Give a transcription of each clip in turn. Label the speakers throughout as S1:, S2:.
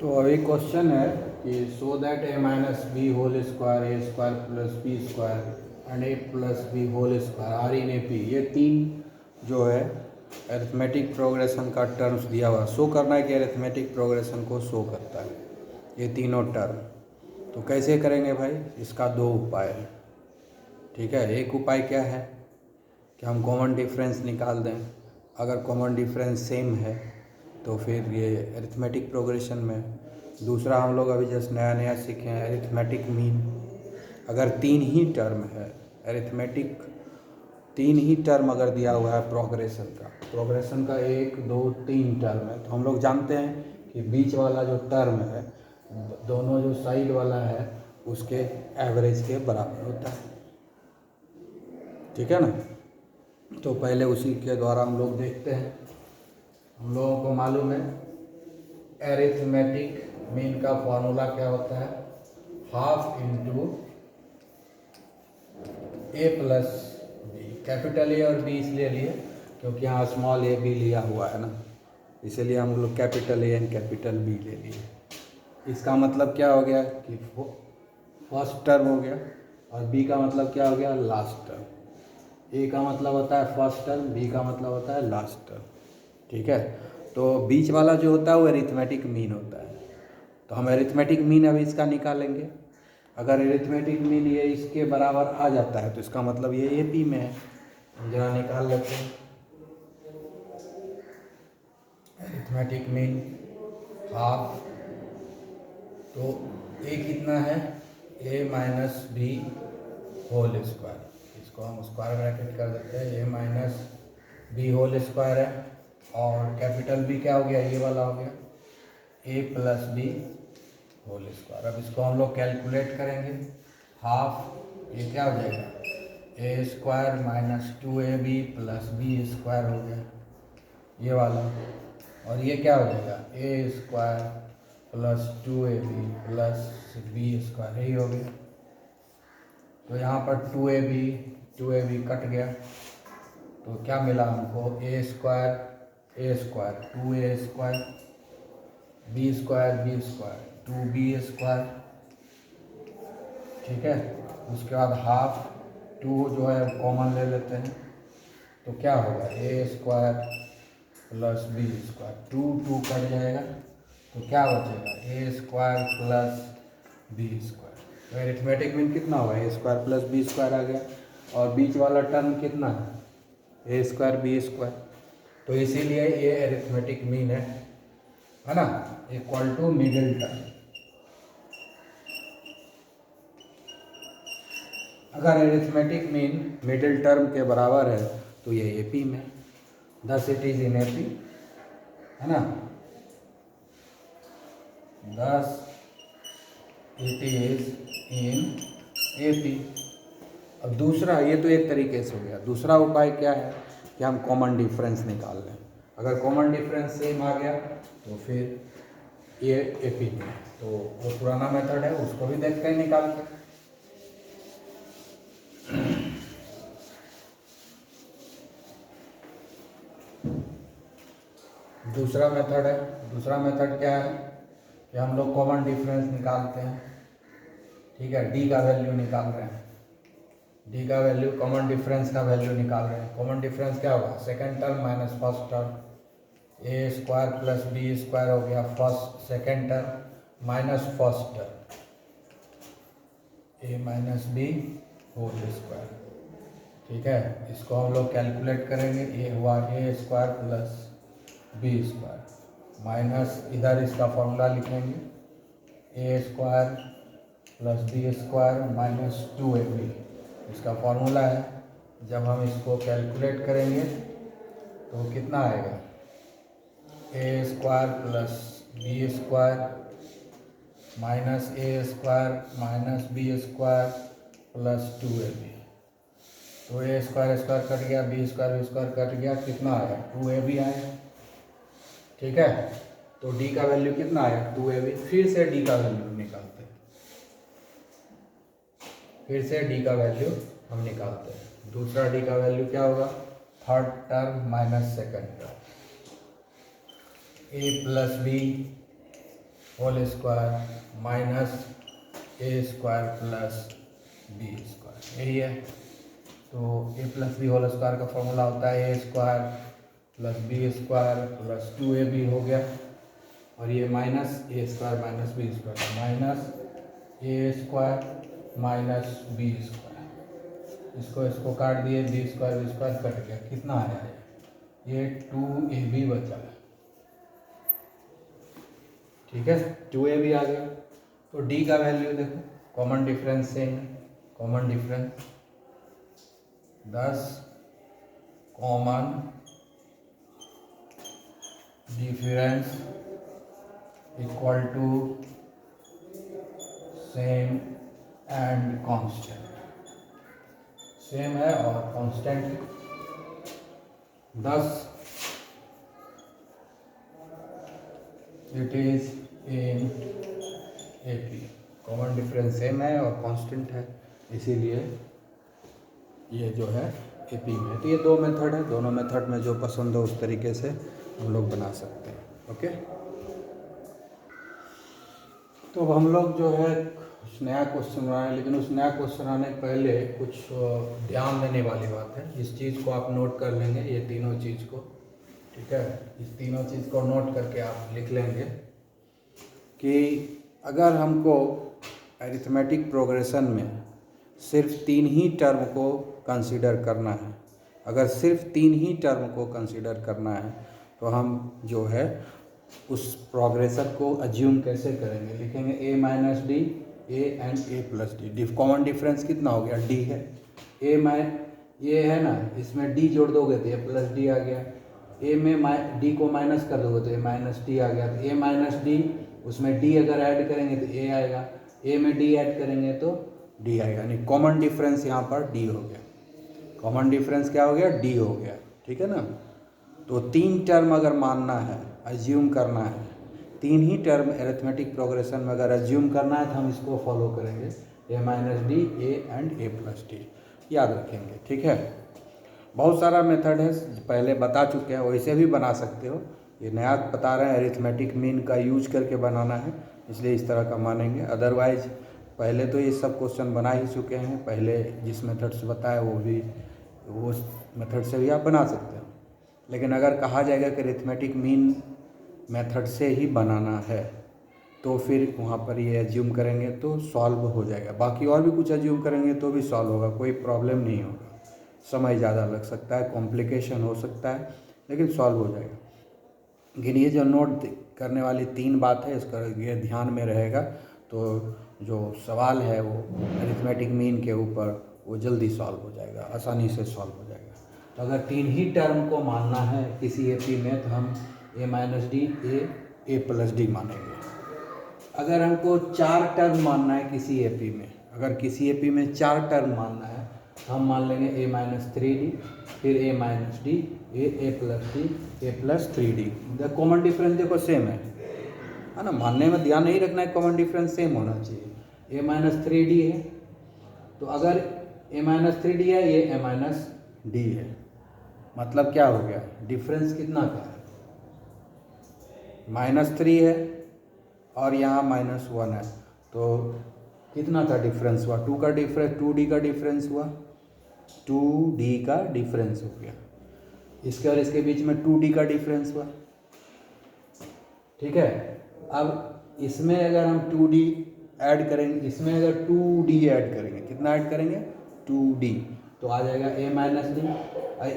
S1: तो अभी क्वेश्चन है कि so that A minus B whole square A square plus B square and A plus B whole square are in A P, ये तीन जो है अरिथमेटिक प्रोग्रेशन का टर्म्स दिया हुआ शो करना है कि अरिथमेटिक प्रोग्रेशन को शो करता है ये तीनों टर्म। तो कैसे करेंगे भाई, इसका दो उपाय है। ठीक है, एक उपाय क्या है कि हम कॉमन डिफरेंस निकाल दें। अगर कॉमन डिफरेंस सेम है तो फिर ये अरिथमेटिक प्रोग्रेशन में। दूसरा हम लोग अभी जस्ट नया नया सीखे हैं अरिथमेटिक मीन। अगर तीन ही टर्म है अरिथमेटिक, तीन ही टर्म अगर दिया हुआ है प्रोग्रेशन का एक दो तीन टर्म है, तो हम लोग जानते हैं कि बीच वाला जो टर्म है दोनों जो साइड वाला है उसके एवरेज के बराबर होता है। ठीक है ना, तो पहले उसी के द्वारा हम लोग देखते हैं। हम लोगों को मालूम है अरिथमेटिक मीन का फॉर्मूला क्या होता है, half into A plus B. Capital A और बी इसलिए लिए क्योंकि यहाँ स्मॉल ए बी लिया हुआ है ना, इसीलिए हम लोग capital A and capital B ले लिए। इसका मतलब क्या हो गया कि फर्स्ट टर्म हो गया और बी का मतलब क्या हो गया, लास्ट टर्म। ए का मतलब होता है फर्स्ट टर्म, बी का मतलब होता है लास्ट टर्म। ठीक है, तो बीच वाला जो होता है वो अरिथमेटिक मीन होता है। तो हम अरिथमेटिक मीन अभी इसका निकालेंगे। अगर अरिथमेटिक मीन ये इसके बराबर आ जाता है तो इसका मतलब ये पी में है। हम जरा निकाल लेते हैं अरिथमेटिक मीन हाफ, तो ए कितना है, ए माइनस बी होल स्क्वायर। इसको हम स्क्वायर ब्रैकेट कर देते हैं, ए माइनस बी होल स्क्वायर है। और कैपिटल बी क्या हो गया, ये वाला हो गया ए प्लस बी होल स्क्वायर। अब इसको हम लोग कैलकुलेट करेंगे, हाफ ये क्या हो जाएगा a square minus 2ab plus B square हो गया ये वाला। और ये क्या हो जाएगा a square plus 2ab plus B square, यही हो गया। तो यहाँ पर 2ab कट गया तो क्या मिला हमको, a square 2a square b square 2b square. ठीक है, उसके बाद हाफ 2 जो है कॉमन ले लेते हैं तो क्या होगा a square plus B square, 2 cut जाएगा तो क्या बचेगा a square plus B square. तो अरिथमेटिक मीन कितना हुआ, ए स्क्वायर प्लस बी स्क्वायर आ गया। और बीच वाला टर्म कितना है, ए स्क्वायर बी स्क्वायर। तो इसीलिए ये अरिथमेटिक मीन है ना, इक्वल टू मिडिल टर्म। अगर अरिथमेटिक मीन मिडिल टर्म के बराबर है तो ये एपी में, thus it is in AP, है ना, thus it is in AP. अब दूसरा, ये तो एक तरीके से हो गया। दूसरा उपाय क्या है कि हम कॉमन डिफरेंस निकाल लें। अगर कॉमन डिफरेंस सेम आ गया तो फिर ये एपी में, तो वो पुराना मेथड है उसको भी देखते हैं निकाल के। दूसरा मेथड है, दूसरा मेथड क्या है कि हम लोग कॉमन डिफरेंस निकालते हैं। ठीक है, डी का वैल्यू निकाल रहे हैं, डी का वैल्यू, कॉमन डिफरेंस का वैल्यू निकाल रहे हैं। कॉमन डिफरेंस क्या होगा, second term minus first term, A square plus B square हो गया first second term minus first term, A minus B whole square. ठीक है, इसको हम लोग कैलकुलेट करेंगे, ए हुआ ए square plus B square minus, इधर इसका फॉर्मूला लिखेंगे, A square plus B square minus 2ab, इसका फॉर्मूला है। जब हम इसको कैलकुलेट करेंगे तो कितना आएगा, A square plus B square minus A square minus B square plus 2ab। तो ए स्क्वायर स्क्वायर कट गया, बी स्क्वायर कट गया, कितना आया 2ab आया। ठीक है, तो डी का वैल्यू कितना आया 2ab। फिर से डी का वैल्यू निकालते हैं, फिर से डी का वैल्यू हम निकालते हैं। दूसरा डी का वैल्यू क्या होगा, third term minus second term, A plus B whole square minus A square plus B square, यही है। तो A plus B whole square का फॉर्मूला होता है A square plus B square plus 2ab हो गया, और ये minus A square minus B square, minus A square minus B square, इसको काट दिए, बी स्क्वायर कट गया, कितना आया है ये 2ab बचा है, ठीक है 2ab आ गया। तो डी का वैल्यू देखो, कॉमन डिफरेंस सेम है, common difference 10 common difference equal to same and constant, same है और कांस्टेंट है। 10 it is in AP, common difference same है और कांस्टेंट है, इसीलिए ये जो है AP में। तो ये दो मेथड है, दोनों मेथड में जो पसंद हो उस तरीके से हम लोग बना सकते हैं। ओके, तो अब हम लोग जो है कुछ नया क्वेश्चन बनाए, लेकिन उस नया क्वेश्चन आने के पहले कुछ ध्यान देने वाली बात है। इस चीज़ को आप नोट कर लेंगे, ये तीनों चीज़ को, ठीक है, इस तीनों चीज़ को नोट करके आप लिख लेंगे कि अगर हमको अरिथमेटिक प्रोग्रेशन में सिर्फ 3 ही टर्म को कंसीडर करना है, अगर सिर्फ 3 ही टर्म को कंसीडर करना है, तो हम जो है उस प्रोग्रेशन को अज्यूम कैसे करेंगे, लिखेंगे a minus d A and A plus D. Common difference कितना हो गया, d है, ये है ना, इसमें d जोड़ दोगे तो a प्लस डी आ गया, a में d को माइनस कर दोगे तो a माइनस डी आ गया, तो a माइनस डी, उसमें d अगर ऐड करेंगे तो a आएगा, a में d ऐड करेंगे तो d आएगा, यानी कॉमन डिफरेंस यहाँ पर d हो गया। कॉमन डिफरेंस क्या हो गया, d हो गया, ठीक है ना। तो 3 टर्म अगर मानना है, अज्यूम करना है, 3 ही टर्म अरिथमेटिक प्रोग्रेशन में अगर अज्यूम करना है तो हम इसको फॉलो करेंगे, a minus d A and a plus D, याद रखेंगे, ठीक है। बहुत सारा मेथड है, पहले बता चुके हैं, वैसे भी बना सकते हो, ये नया बता रहे हैं, अरिथमेटिक मीन का यूज करके बनाना है, इसलिए इस तरह का मानेंगे। अदरवाइज पहले तो ये सब क्वेश्चन बना ही चुके हैं, पहले जिस मेथड से बताया वो मेथड से भी आप बना सकते हो। लेकिन अगर कहा जाएगा कि अरिथमेटिक मीन मेथड से ही बनाना है, तो फिर वहाँ पर ये एज्यूम करेंगे तो सॉल्व हो जाएगा, बाकी और भी कुछ एज्यूम करेंगे तो भी सॉल्व होगा, कोई प्रॉब्लम नहीं होगा। समय ज़्यादा लग सकता है, कॉम्प्लिकेशन हो सकता है, लेकिन सॉल्व हो जाएगा। लेकिन ये जो नोट करने वाली 3 बात है, इसका ये ध्यान में रहेगा, तो जो सवाल है वो अरिथमेटिक मीन के ऊपर वो जल्दी सॉल्व हो जाएगा, आसानी से सॉल्व हो जाएगा। तो अगर 3 ही टर्म को मानना है किसी AP में, तो हम a minus d a plus D मानेंगे। अगर हमको 4 टर्म मानना है किसी AP में, अगर किसी AP में 4 टर्म मानना है, हम मान लेंगे a माइनस 3d, फिर a minus d a plus D a plus 3d। Common difference देखो सेम है ना, मानने में ध्यान नहीं रखना है, कॉमन डिफरेंस सेम होना चाहिए। a माइनस 3d है, तो अगर a माइनस 3d है, ये a माइनस डी है, मतलब क्या हो गया, डिफरेंस कितना का है, -3 है और यहाँ -1 है, तो कितना का डिफरेंस हुआ, 2 का डिफरेंस, 2d का डिफरेंस हुआ, 2d का डिफरेंस हो गया, इसके और इसके बीच में 2d का डिफरेंस हुआ, ठीक है। अब इसमें अगर हम 2d ऐड करेंगे, इसमें अगर 2d ऐड करेंगे, कितना ऐड करेंगे, 2d, तो आ जाएगा a minus D,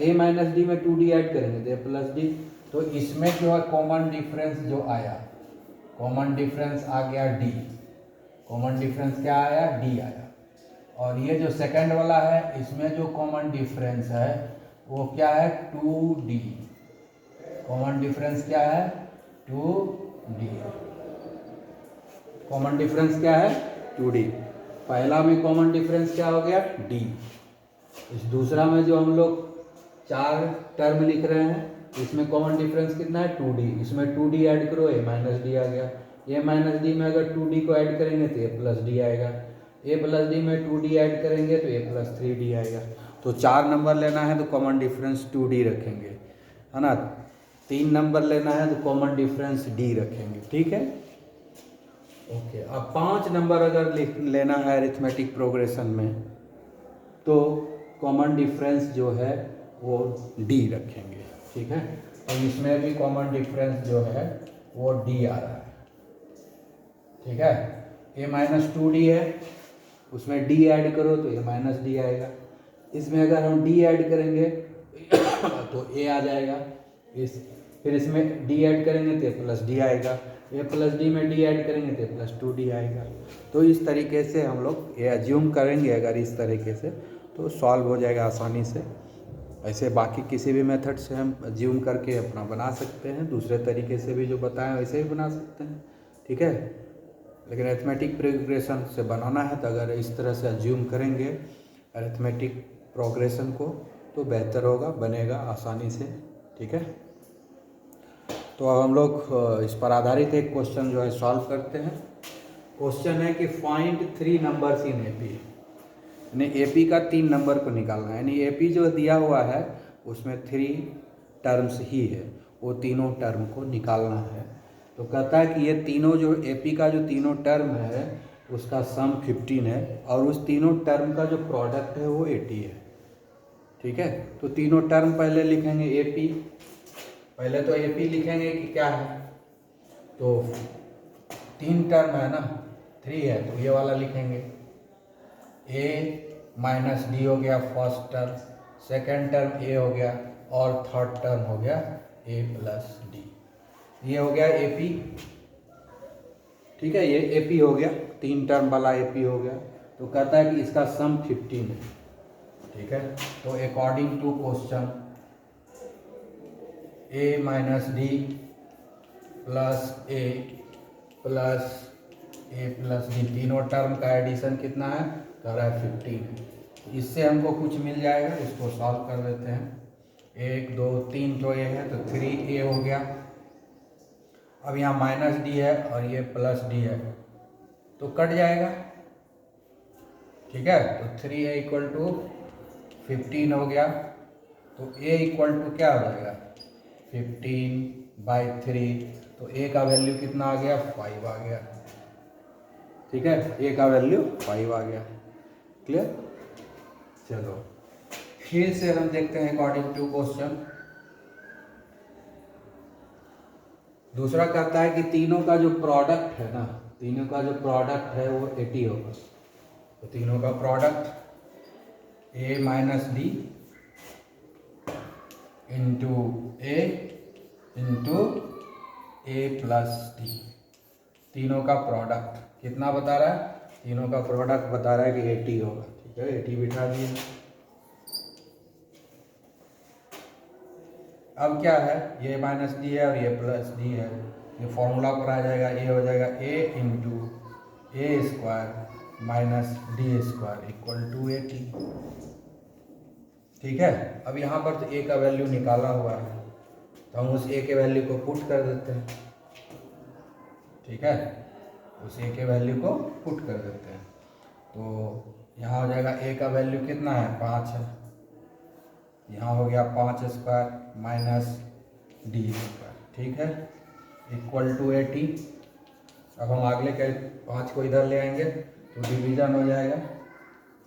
S1: a minus D में 2d ऐड करेंगे तो a प्लस डी। तो इसमें जो है कॉमन डिफरेंस जो आया, कॉमन डिफरेंस आ गया d, कॉमन डिफरेंस क्या आया, d आया। और ये जो सेकंड वाला है, इसमें जो कॉमन डिफरेंस है वो क्या है, 2d, कॉमन डिफरेंस क्या है, 2d, कॉमन डिफरेंस क्या है, 2d। पहला में कॉमन डिफरेंस क्या हो गया, d। इस दूसरा में जो हम लोग 4 टर्म लिख रहे हैं, इसमें कॉमन डिफरेंस कितना है, 2d, इसमें 2d ऐड करो, a माइनस डी आ गया, a माइनस डी में अगर 2d को ऐड करेंगे तो a प्लस डी आएगा, a प्लस डी में 2d ऐड करेंगे तो a प्लस 3d आएगा। तो 4 नंबर लेना है तो कॉमन डिफरेंस 2d रखेंगे, है ना। 3 नंबर लेना है तो कॉमन डिफरेंस d रखेंगे, ठीक है। ओके, अब 5 नंबर अगर लेना है अरिथमेटिक प्रोग्रेशन में तो कॉमन डिफरेंस जो है वो डी रखेंगे, ठीक है। और इसमें भी कॉमन डिफरेंस जो है वो डी आ रहा है, ठीक है। ए माइनस 2D है, उसमें डी ऐड करो तो ए माइनस डी आएगा। इसमें अगर हम डी ऐड करेंगे तो ए आ जाएगा। फिर इसमें डी ऐड करेंगे तो ए प्लस डी आएगा। ए प्लस डी में डी ऐड करेंगे तो ए प्लस 2D आएगा। तो इस तरीके से हम लोग ये एज्यूम करेंगे, अगर इस तरीके से तो सॉल्व हो जाएगा आसानी से। ऐसे बाकी किसी भी मेथड से हम एज्यूम करके अपना बना सकते हैं, दूसरे तरीके से भी जो बताएं वैसे भी बना सकते हैं, ठीक है। लेकिन अरिथमेटिक प्रोग्रेशन से बनाना है तो अगर इस तरह से एज्यूम करेंगे अरिथमेटिक प्रोग्रेशन को तो बेहतर होगा, बनेगा आसानी से, ठीक है। तो अब हम लोग इस पर आधारित एक क्वेश्चन जो है सॉल्व करते हैं। क्वेश्चन है कि फाइंड 3 नंबर्स इन एपी, यानी एपी का 3 नंबर को निकालना है। यानी एपी जो दिया हुआ है उसमें 3 टर्म्स ही है, वो तीनों टर्म को निकालना है। तो कहता है कि ये तीनों जो एपी का जो तीनों टर्म है उसका सम 15 है और उस तीनों टर्म का जो प्रोडक्ट है वो 80 है, ठीक है। तो तीनों टर्म पहले लिखेंगे एपी, पहले तो एपी लिखेंगे कि क्या है, तो 3 टर्म है ना, 3 है तो ये वाला लिखेंगे। ए माइनस डी हो गया फर्स्ट टर्म, सेकेंड टर्म ए हो गया और थर्ड टर्म हो गया ए प्लस डी। ये हो गया एपी, ठीक है। ये एपी हो गया, 3 टर्म वाला एपी हो गया। तो कहता है कि इसका सम 15 है, ठीक है। तो according to question A minus D plus A plus D, तीनों टर्म का एडिशन कितना है, कह रहा है 15। इससे हमको कुछ मिल जाएगा, इसको सॉल्व कर देते हैं। 1 2 3 तो ए है तो 3a हो गया। अब यहाँ माइनस डी है और ये प्लस डी है तो कट जाएगा, ठीक है। तो 3a इक्वल टू 15 हो गया। तो a इक्वल टू क्या हो जाएगा, 15/3। तो a का वैल्यू कितना आ गया, 5 आ गया, ठीक है। a का वैल्यू 5 आ गया, क्लियर। चलो फिर से हम देखते हैं अकॉर्डिंग टू क्वेश्चन। दूसरा कहता है कि तीनों का जो प्रोडक्ट है ना, तीनों का जो प्रोडक्ट है वो 80 होगा। तो तीनों का product a minus D into A plus D, तीनों का प्रोडक्ट कितना बता रहा है, तीनों का प्रोडक्ट बता रहा है कि 80 होगा, ठीक है। 80 बिठा दिए। अब क्या है, ये माइनस डी है और ये प्लस डी है, ये फॉर्मूला पर आ जाएगा। ए हो जाएगा a into a square minus d square equal to 80, ठीक है। अब यहाँ पर तो a का वैल्यू निकाला हुआ है तो हम उस a के वैल्यू को पुट कर देते हैं, ठीक है। उस a के वैल्यू को पुट कर देते हैं। तो यहाँ हो जाएगा a का वैल्यू कितना है, 5 है। यहाँ हो गया 5 स्क्वायर माइनस डी स्क्वायर, ठीक है, इक्वल टू 80। अब हम अगले के 5 को इधर ले आएंगे तो डिवीजन हो जाएगा।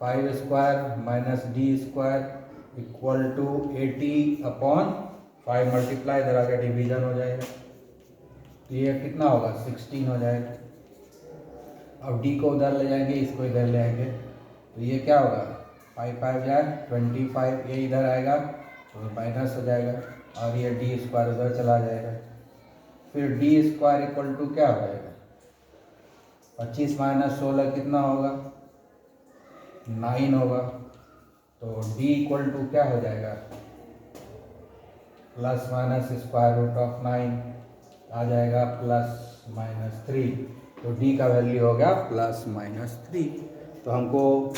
S1: 5 square minus d square equal to 80/5 multiply, इधर आगे डिवीजन हो जाएगा। तो ये कितना होगा, 16 हो जाएगा। अब डी को उधर ले जाएंगे, इसको इधर ले आएंगे तो ये क्या होगा, 5 5 जाए 25, ये इधर आएगा तो माइनस हो जाएगा और ये डी स्क्वायर उधर चला जाएगा। फिर डी स्क्वायर इक्वल टू क्या हो जाएगा, 25 माइनस 16 कितना होगा, 9 होगा। तो डी इक्वल टू क्या हो जाएगा, plus minus square root of 9 आ जाएगा +-3। तो डी का वैल्यू हो गया +-3। तो हमको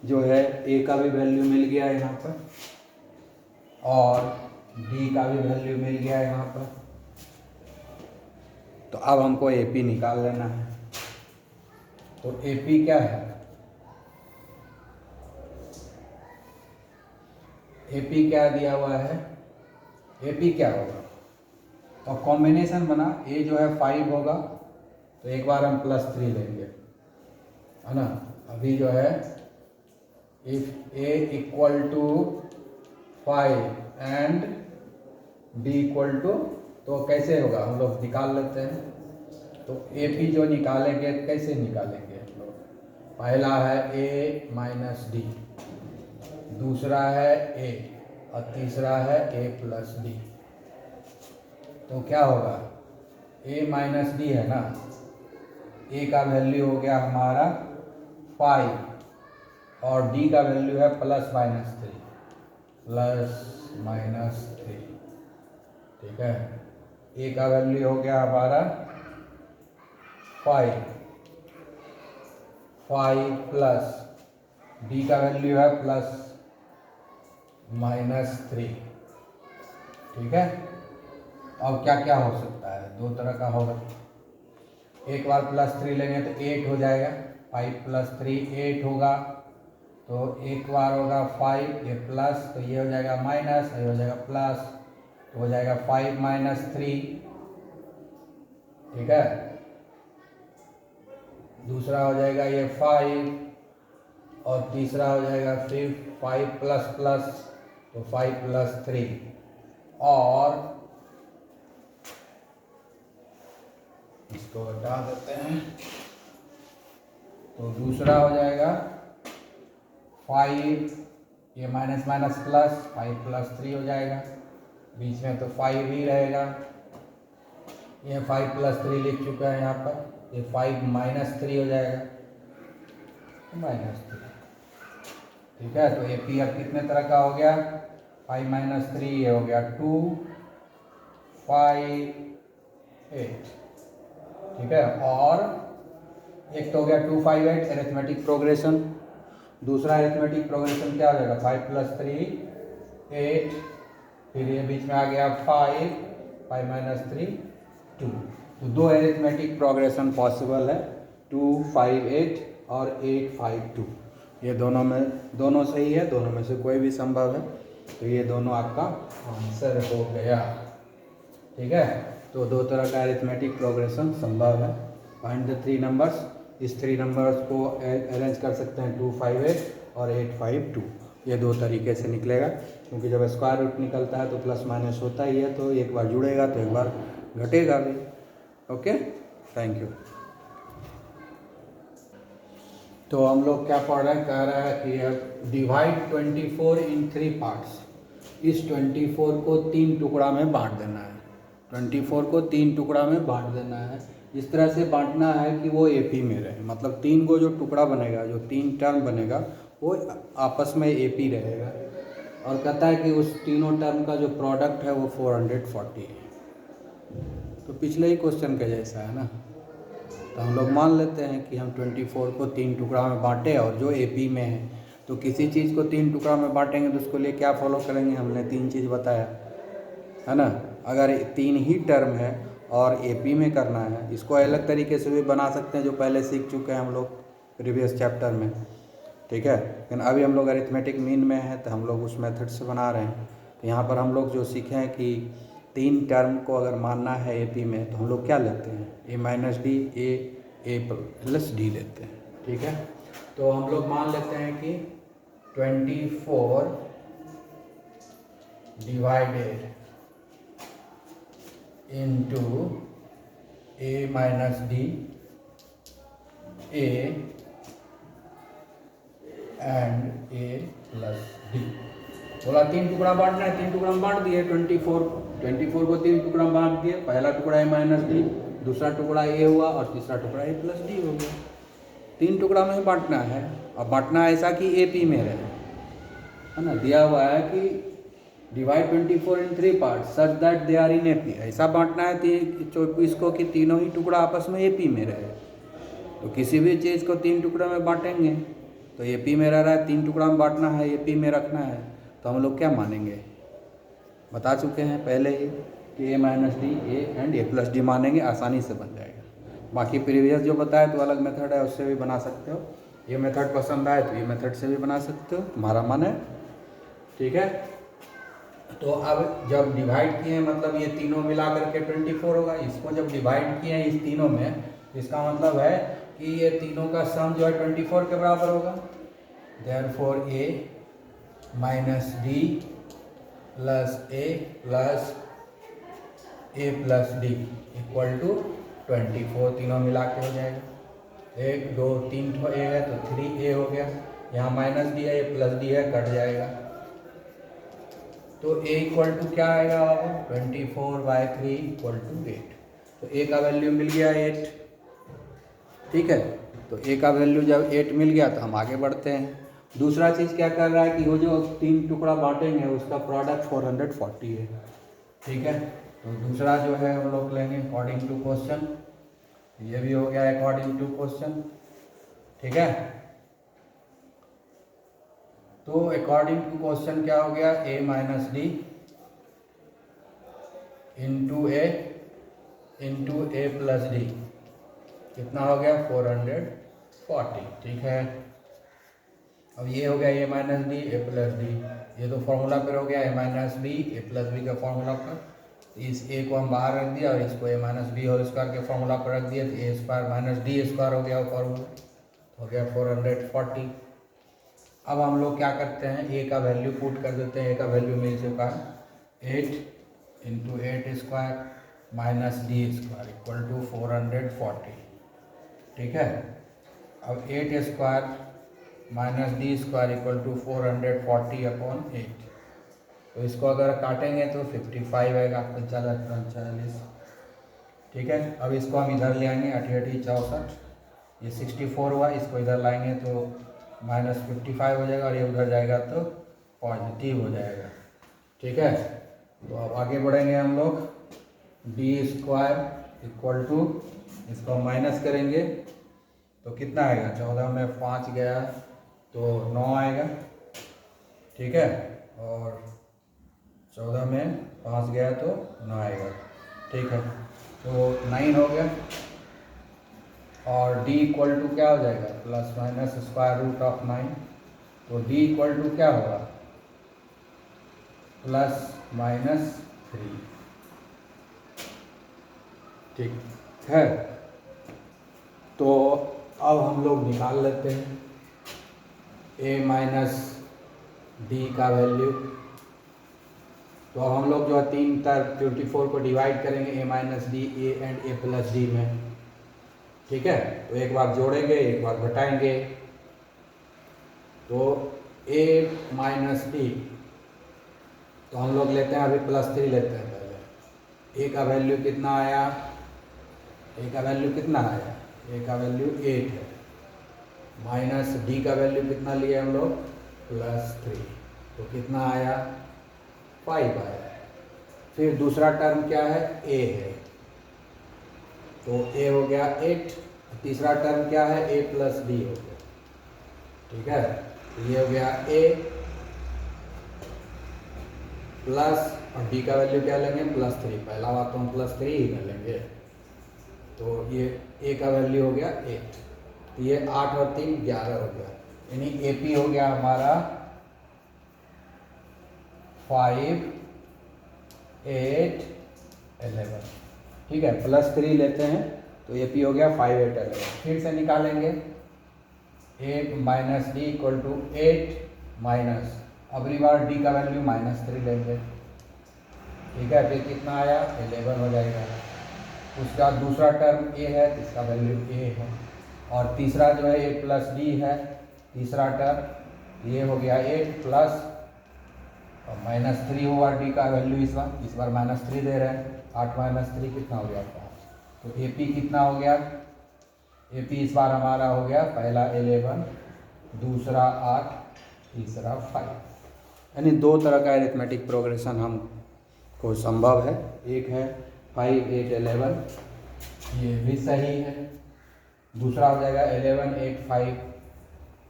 S1: जो है ए का भी वैल्यू मिल गया यहाँ पर और डी का भी वैल्यू मिल गया यहाँ पर। तो अब हमको एपी निकाल लेना है। तो एपी क्या है, एपी क्या दिया हुआ है, एपी क्या होगा, तो कॉम्बिनेशन बना, ए जो है 5 होगा तो एक बार हम +3 लेंगे, है ना। अभी जो है if a equal to 5 and b equal to, तो कैसे होगा हम लोग निकाल लेते हैं। तो ए पी जो निकालेंगे कैसे निकालेंगे हम लोग, पहला है a माइनस डी, दूसरा है a और तीसरा है a प्लस डी। तो क्या होगा, a माइनस डी है ना, a का वैल्यू हो गया हमारा 5 और d का वैल्यू है +-3, +-3, ठीक है। a का वैल्यू हो गया हमारा 5 प्लस d का वैल्यू है +-3, ठीक है। अब क्या क्या हो सकता है, दो तरह का होगा। एक बार +3 लेंगे तो 8 हो जाएगा, 5 + 3 8 होगा। तो एक बार होगा 5 ये प्लस, तो ये हो जाएगा माइनस, ये हो जाएगा प्लस, तो हो जाएगा 5 - 3, ठीक है। दूसरा हो जाएगा ये 5 और तीसरा हो जाएगा फिर 5 प्लस प्लस, तो 5 + 3 और इसको हटा देते हैं। तो दूसरा हो जाएगा 5, ये माइनस माइनस प्लस, 5 + 3 हो जाएगा, बीच में तो 5 ही रहेगा। ये 5 + 3 लिख चुका है यहाँ पर, ये 5 - 3 हो जाएगा, -3, ठीक है। तो ये पी अब कितने तरह का हो गया, 5 - 3 ये हो गया 2 5 8, ठीक है। और एक तो हो गया 2 5 8 एरिथमेटिक प्रोग्रेशन, दूसरा एरिथमेटिक प्रोग्रेशन क्या हो जाएगा 5 + 3 8, फिर ये बीच में आ गया 5 - 3 2। तो दो एरिथमेटिक प्रोग्रेशन पॉसिबल है, 2 5 8 और 8 5 2। ये दोनों सही है, दोनों में से कोई भी संभव है। तो ये दोनों आपका आंसर हो गया, ठीक है। तो दो तरह का एरिथमेटिक प्रोग्रेशन संभव है। फाइंड द 3 नंबर्स, इस 3 नंबर्स को अरेंज कर सकते हैं 2 5 8 और 8 5 2। ये दो तरीके से निकलेगा, क्योंकि जब स्क्वायर रूट निकलता है तो प्लस माइनस होता ही है, तो एक बार जुड़ेगा तो एक बार घटेगा भी। Okay, thank you. तो हम लोग क्या पढ़ रहे हैं, कह रहा है कि डिवाइड 24 इन 3 पार्ट्स। इस 24 को 3 टुकड़ा में बांट देना है, 24 को 3 टुकड़ा में बांट देना है। इस तरह से बांटना है कि वो एपी में रहे, मतलब 3 को जो टुकड़ा बनेगा, जो 3 टर्म बनेगा वो आपस में एपी रहेगा। और कहता है कि उस तीनों टर्म का जो प्रोडक्ट है वो 440 है। तो पिछले ही क्वेश्चन के जैसा है ना। तो हम लोग मान लेते हैं कि हम 24 को 3 टुकड़ा में बांटे और जो एपी में है, तो किसी चीज़ को 3 टुकड़ा में बांटेंगे तो उसको लिए क्या फॉलो करेंगे, हमने 3 चीज़ बताया है ना। अगर 3 ही टर्म है और एपी में करना है, इसको अलग तरीके से भी बना सकते हैं जो पहले सीख चुके हैं हम लोग प्रीवियस चैप्टर में, ठीक है। लेकिन अभी हम लोग अरिथमेटिक मीन में है तो हम लोग उस मेथड से बना रहे हैं। तो यहाँ पर हम लोग जो सीखे हैं कि 3 टर्म को अगर मानना है एपी में तो हम लोग क्या लेते हैं, a - d a plus d लेते हैं, ठीक है। तो हम लोग मान लेते हैं कि 24 divided into a - d a and a plus d। बोला 3 टुकड़ा बांटना है, 3 टुकड़ा में बांट दिए। 24 को 3 टुकड़ा में बांट दिए। पहला टुकड़ा a - d, दूसरा टुकड़ा a हुआ और तीसरा टुकड़ा a प्लस d हो गया। 3 टुकड़ा में बांटना है। अब बांटना ऐसा कि AP में रहे, है ना। दिया हुआ है कि divide 24 in 3 part such that they are in AP। ऐसा बांटना है 24 को कि तीनों ही टुकड़ा आपस में AP में रहे। तो किसी भी चीज़ को 3 टुकड़े में बांटेंगे तो AP में रह रहा है, 3 टुकड़ा में बांटना है, AP में रखना है, तो हम लोग क्या मानेंगे, बता चुके हैं पहले ही कि a - d a and a plus d मानेंगे, आसानी से बन जाएगा। बाकी प्रीवियस जो बताया तो अलग मेथड है, उससे भी बना सकते हो। ये मेथड पसंद आए तो ये मेथड से भी बना सकते हो, तुम्हारा मन है, ठीक है। तो अब जब डिवाइड किए मतलब ये तीनों मिला करके 24 होगा। इसको जब डिवाइड किए हैं इस तीनों में इसका मतलब है कि ये तीनों का सम जो है 24 के बराबर होगा। Therefore a minus D plus a plus d equal to 24, तीनों मिला के हो जाएगा। 1 2 3 तो a है तो 3a हो गया, यहाँ माइनस डी है, ये प्लस डी है, कट जाएगा। तो a इक्वल टू क्या आएगा बाबू, 24/3 इक्वल टू 8। तो a का वैल्यू मिल गया 8, ठीक है। तो a का वैल्यू जब 8 मिल गया तो हम आगे बढ़ते हैं। दूसरा चीज़ क्या कर रहा है कि वो जो 3 टुकड़ा बांटेंगे उसका प्रोडक्ट 440 है, ठीक है। तो दूसरा जो है हम लोग लेंगे अकॉर्डिंग टू क्वेश्चन, ये भी हो गया अकॉर्डिंग टू क्वेश्चन, ठीक है। तो अकॉर्डिंग टू क्वेश्चन क्या हो गया, a minus D into A plus D कितना हो गया 440, ठीक है। अब ये हो गया a minus d a plus d, ये तो फॉर्मूला पर हो गया a minus b a plus b का फॉर्मूला पर। इस a को हम बाहर रख दिया और इसको a minus B whole square के फॉर्मूला पर रख दिया, तो a square minus d square हो गया फॉर्मूला, हो गया 440। अब हम लोग क्या करते हैं, a का वैल्यू पुट कर देते हैं। a का वैल्यू मिल चुका है 8 into 8 square minus d square equal to 440, ठीक है। अब 8 square minus d square equal to 440 upon 8, तो इसको अगर काटेंगे तो 55 आएगा, 45, ठीक है। अब इसको हम इधर ले आएंगे, 88 64, ये 64 हुआ, इसको इधर लाएंगे तो माइनस 55 हो जाएगा और ये उधर जाएगा तो पॉजिटिव हो जाएगा, ठीक है। तो अब आगे बढ़ेंगे हम लोग, डी स्क्वायर इक्वल टू, इसको माइनस करेंगे तो कितना आएगा, 14 में 5 गया तो 9 आएगा, ठीक है। और 14 में 5 गया तो 9 आएगा, ठीक है। तो 9 हो गया और d इक्वल टू क्या हो जाएगा, plus minus square root of 9, तो d इक्वल टू क्या होगा, प्लस माइनस 3, ठीक है। तो अब हम लोग निकाल लेते हैं a माइनस डी का वैल्यू। तो अब हम लोग जो है 3 तरफ 24 को डिवाइड करेंगे a minus d A and a plus D में, ठीक है। तो एक बार जोड़ेंगे एक बार घटाएंगे, तो a माइनस डी, तो हम लोग लेते हैं अभी +3 लेते हैं पहले। a का वैल्यू कितना आया, a का वैल्यू कितना आया, a का वैल्यू 8 है, माइनस d का वैल्यू कितना लिए हम लोग +3, तो कितना आया 5 आया। फिर दूसरा टर्म क्या है, a है, तो a हो गया 8, तीसरा टर्म क्या है, a प्लस डी हो गया, ठीक है। ये हो गया a प्लस, और d का वैल्यू क्या लेंगे +3, पहला बात तो हम +3 ही कर लेंगे, तो ये a का वैल्यू हो गया 8, तो ये 8 और 3 11 हो गया, यानी AP हो गया हमारा 5 8 11, ठीक है। +3 लेते हैं तो AP हो गया 5 8 11, फिर से निकालेंगे 8 minus d equal to 8 minus, अगली बार d का वैल्यू -3 लेंगे, ठीक है। फिर कितना आया 11 हो जाएगा। उसका दूसरा टर्म a है, इसका वैल्यू a है, और तीसरा जो है a प्लस डी है, तीसरा टर्म ये हो गया 8 प्लस और -3 हुआ d का वैल्यू, इस बार -3 दे रहे हैं, 8 माइनस 3 कितना हो गया 5, तो AP कितना हो गया, AP इस बार हमारा हो गया पहला 11, दूसरा 8, तीसरा 5, यानी 2 तरह का अरिथमेटिक प्रोग्रेशन हमको संभव है। एक है 5 8 11, ये भी सही है, दूसरा हो जाएगा 11 8 5,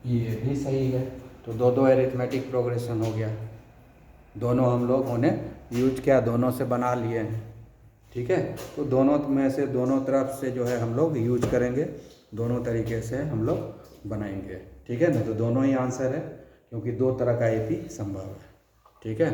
S1: ये भी सही है। तो 2 अरिथमेटिक प्रोग्रेशन हो गया, दोनों हम लोगों ने यूज किया, दोनों से बना लिए हैं, ठीक है। तो दोनों में से दोनों तरफ से जो है हम लोग यूज करेंगे, दोनों तरीके से हम लोग बनाएंगे, ठीक है ना। तो दोनों ही आंसर है क्योंकि 2 तरह का AP संभव है, ठीक है।